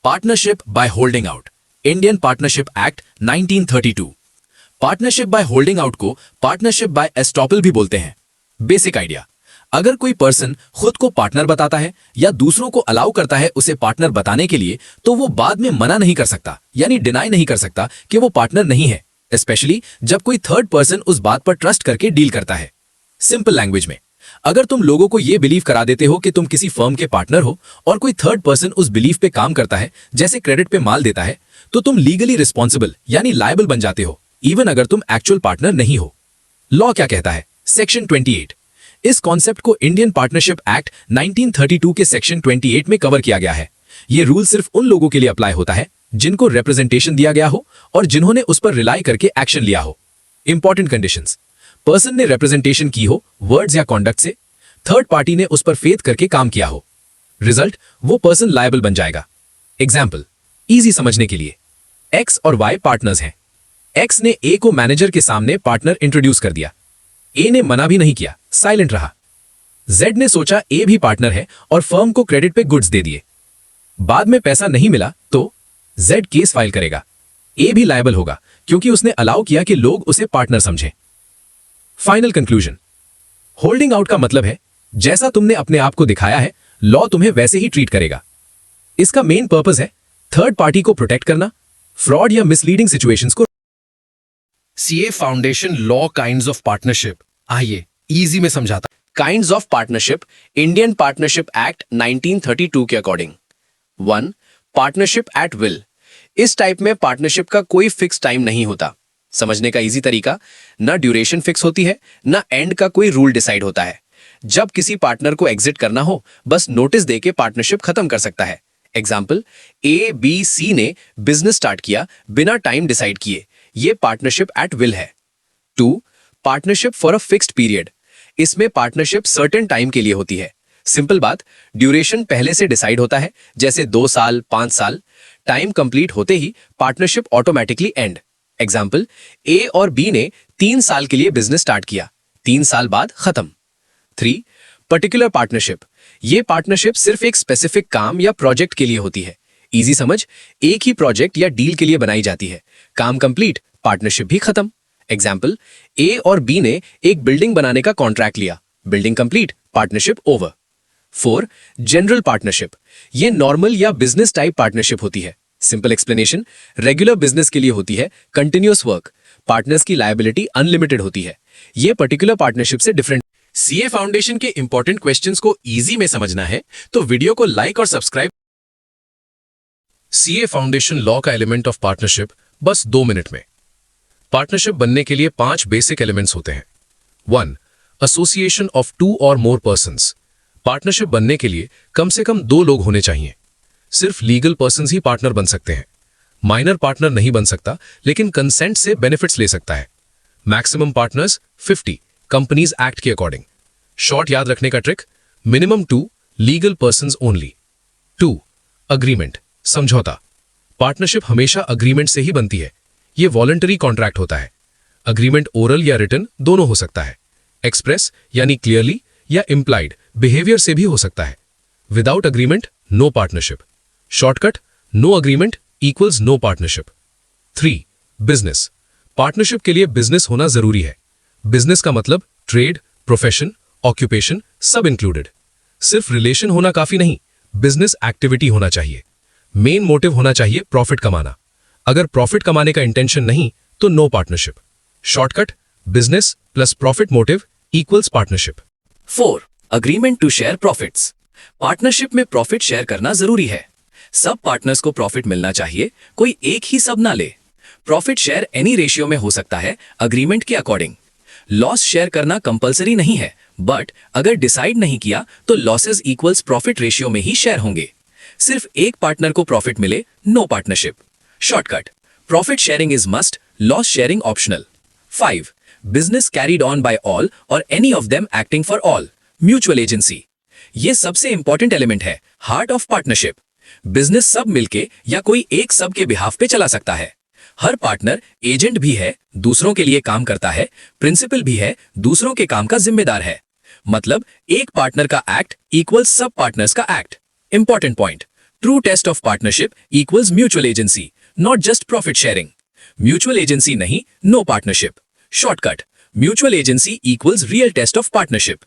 Partnership by holding out, Indian partnership act 1932। Partnership by holding out को partnership bye estoppel भी बोलते हैं। Basic idea, अगर कोई पर्सन खुद को पार्टनर बताता है या दूसरों को अलाउ करता है उसे पार्टनर बताने के लिए, तो वो बाद में मना नहीं कर सकता, यानी डिनाई नहीं कर सकता कि वो पार्टनर नहीं है, स्पेशली जब कोई थर्ड पर्सन उस बात पर ट्रस्ट करके डील करता है। सिंपल लैंग्वेज में, अगर तुम लोगों को यह बिलीव करा देते हो कि तुम किसी फर्म के पार्टनर हो और कोई थर्ड पर्सन उस बिलीफ पे काम करता है, जैसे क्रेडिट पे माल देता है, तो तुम लीगली रिस्पॉन्सिबल यानी लायबल बन जाते हो, इवन अगर तुम एक्चुअल पार्टनर नहीं हो। लॉ क्या कहता है? सेक्शन 28। इस कॉन्सेप्ट को इंडियन पार्टनरशिप एक्ट 1932 के सेक्शन 28 में कवर किया गया है। यह रूल सिर्फ उन लोगों के लिए अप्लाई होता है जिनको रिप्रेजेंटेशन दिया गया हो और जिन्होंने उस पर रिलाई करके एक्शन लिया हो। इंपॉर्टेंट कंडीशंस, पर्सन ने रिप्रेजेंटेशन की हो वर्ड्स या कॉन्डक्ट से, थर्ड पार्टी ने उस पर फेथ करके काम किया हो, रिजल्ट वो पर्सन लायबल बन जाएगा। एग्जाम्पल इजी समझने के लिए, एक्स और वाई पार्टनर्स हैं। एक्स ने ए को मैनेजर के सामने पार्टनर इंट्रोड्यूस कर दिया, ए ने मना भी नहीं किया, साइलेंट रहा। जेड ने सोचा ए भी पार्टनर है और फर्म को क्रेडिट पे गुड्स दे दिए। बाद में पैसा नहीं मिला तो जेड केस फाइल करेगा, ए भी लायबल होगा क्योंकि उसने अलाउ किया कि लोग उसे पार्टनर समझें। फाइनल कंक्लूजन, होल्डिंग आउट का मतलब है जैसा तुमने अपने आप को दिखाया है, लॉ तुम्हें वैसे ही ट्रीट करेगा। इसका मेन पर्पस है थर्ड पार्टी को प्रोटेक्ट करना, फ्रॉड या मिसलीडिंग सिचुएशंस को। CA foundation law kinds of partnership, आइए इजी में समझाता। Kinds of partnership Indian partnership act 1932 के अकॉर्डिंग। 1. Partnership at will. इस टाइप में पार्टनरशिप का कोई फिक्स टाइम नहीं होता। समझने का इजी तरीका, ना ड्यूरेशन फिक्स होती है, ना एंड का कोई रूल डिसाइड होता है। जब किसी पार्टनर को एग्जिट करना हो, बस नोटिस देके पार्टनरशिप खत्म कर सकता है। एग्जाम्पल, ए बी सी ने बिजनेस स्टार्ट किया बिना टाइम डिसाइड किए, ये पार्टनरशिप एट विल है। 2. Partnership for a fixed period. इसमें पार्टनरशिप सर्टेन टाइम के लिए होती है। सिंपल बात, ड्यूरेशन पहले से डिसाइड होता है, जैसे 2 साल 5 साल। टाइम कंप्लीट होते ही पार्टनरशिप ऑटोमेटिकली एंड। एग्जाम्पल, ए और बी ने 3 साल के लिए बिजनेस स्टार्ट किया, 3 साल बाद खत्म। 3. Particular partnership. ये पार्टनरशिप सिर्फ एक स्पेसिफिक काम या प्रोजेक्ट के लिए होती है। इजी समझ, एक ही प्रोजेक्ट या डील के लिए बनाई जाती है, काम कंप्लीट, पार्टनरशिप भी खत्म। एग्जाम्पल, ए और बी ने एक बिल्डिंग बनाने का कॉन्ट्रैक्ट लिया, building complete, partnership over. 4. General partnership. ये नॉर्मल या बिजनेस टाइप पार्टनरशिप होती है। सिंपल एक्सप्लेनेशन, रेगुलर बिजनेस के लिए होती है, कंटिन्यूअस वर्क, पार्टनर्स की लायबिलिटी अनलिमिटेड होती है। ये पर्टिकुलर पार्टनरशिप से डिफरेंट। सीए फाउंडेशन के इंपॉर्टेंट क्वेश्चंस को इजी में समझना है तो वीडियो को लाइक और सब्सक्राइब। सीए फाउंडेशन लॉ का एलिमेंट ऑफ पार्टनरशिप बस 2 मिनट में। पार्टनरशिप बनने के लिए 5 बेसिक एलिमेंट्स होते हैं। 1. एसोसिएशन ऑफ 2 और मोर पर्सन्स। पार्टनरशिप बनने के लिए कम से कम 2 लोग होने चाहिए। सिर्फ लीगल पर्सन्स ही पार्टनर बन सकते हैं। माइनर पार्टनर नहीं बन सकता, लेकिन कंसेंट से बेनिफिट्स ले सकता है। मैक्सिमम पार्टनर्स 50 कंपनीज एक्ट के अकॉर्डिंग। शॉर्ट याद रखने का trick, minimum 2 legal persons only. 2. Agreement, समझौता। पार्टनरशिप हमेशा अग्रीमेंट से ही बनती है। ये वॉलंटरी कॉन्ट्रैक्ट होता है। अग्रीमेंट ओरल या रिटन दोनों हो सकता है। एक्सप्रेस यानी क्लियरली या इंप्लाइड बिहेवियर से भी हो सकता है। Without agreement no partnership. Shortcut, no agreement equals no partnership. 3. Business. Partnership के लिए बिजनेस होना जरूरी है। बिजनेस का मतलब ट्रेड, प्रोफेशन, ऑक्यूपेशन सब इंक्लूडेड। सिर्फ रिलेशन होना काफी नहीं, बिजनेस एक्टिविटी होना चाहिए। मेन मोटिव होना चाहिए प्रॉफिट कमाना। अगर प्रॉफिट कमाने का इंटेंशन नहीं तो no partnership. Shortcut, business plus profit motive equals partnership. 4. Agreement to share profits. Partnership में प्रॉफिट शेयर करना जरूरी है। सब पार्टनर्स को प्रॉफिट मिलना चाहिए, कोई एक ही सब ना ले। प्रॉफिट शेयर एनी रेशियो में हो सकता है अग्रीमेंट के अकॉर्डिंग। लॉस शेयर करना कंपलसरी नहीं है, बट अगर डिसाइड नहीं किया तो लॉसेस इक्वल्स प्रॉफिट रेशियो में ही शेयर होंगे। सिर्फ एक पार्टनर को प्रॉफिट मिले, no partnership. Shortcut, profit sharing is must, loss sharing optional. 5. Business carried on by all और any of them acting for all, mutual agency. ये सबसे इंपॉर्टेंट एलिमेंट है, हार्ट ऑफ पार्टनरशिप। बिजनेस सब मिलके या कोई एक सब के बिहाफ पे चला सकता है। हर पार्टनर एजेंट भी है, दूसरों के लिए काम करता है, प्रिंसिपल भी है, दूसरों के काम का जिम्मेदार है। मतलब एक पार्टनर का एक्ट इक्वल सब पार्टनर्स का act. Important point, true test of partnership equals mutual agency, not just profit sharing. Mutual agency नहीं, no partnership. Shortcut, mutual agency equals real test of partnership.